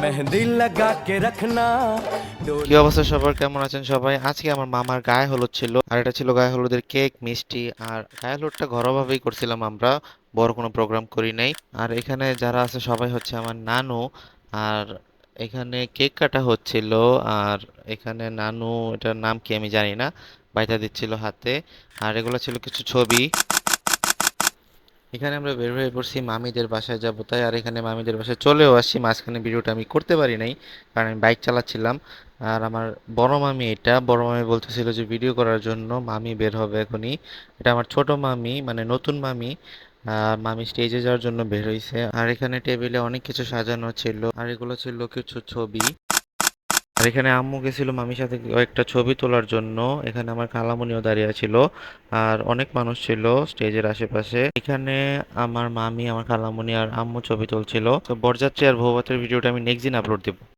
मेहंदी लगा के रखना কি অবস্থা সবার, কেমন আছেন সবাই? আজকে আমার মামার গায়ে হলুদ ছিল, আর এটা ছিল গায়ে হলুদের কেক, মিষ্টি। আর গায়ে হলুদটা ঘরোয়াভাবেই করছিলাম আমরা, বড় কোনো প্রোগ্রাম করি নাই। আর এখানে যারা আছে সবাই হচ্ছে আমার নানু। আর এখানে কেক কাটা হচ্ছিল। আর এখানে নানু, এটার নাম কি আমি জানি না, বাইটা দিচ্ছিল হাতে। আর এগুলো ছিল কিছু ছবি। এখানে আমরা বের হয়ে পড়ছি মামিদের বাসায় যাবো তাই। আর এখানে মামিদের বাসায় চলেও আসছি, মাঝখানে ভিডিওটা আমি করতে পারি নাই কারণ আমি বাইক চালাচ্ছিলাম। আর আমার বড় মামি, এটা বড় মামি বলতেছিল যে ভিডিও করার জন্য, মামি বের হবে এখনই। এটা আমার ছোট মামি, মানে নতুন মামি। মামি স্টেজে যাওয়ার জন্য বের হইছে। আর এখানে টেবিলে অনেক কিছু সাজানো ছিল, আর এগুলো ছিল কিছু ছবি। আর এখানে আম্মু গেছিল মামির সাথে কয়েকটা ছবি তোলার জন্য। এখানে আমার খালামণিও দাঁড়িয়ে ছিল। আর অনেক মানুষ ছিল স্টেজের আশেপাশে। এখানে আমার মামি, আমার খালামণি আর আম্মু ছবি তুলছিল। তো বরযাত্রী আর বৌভাতের ভিডিওটা আমি নেক্সট দিন আপলোড দিব।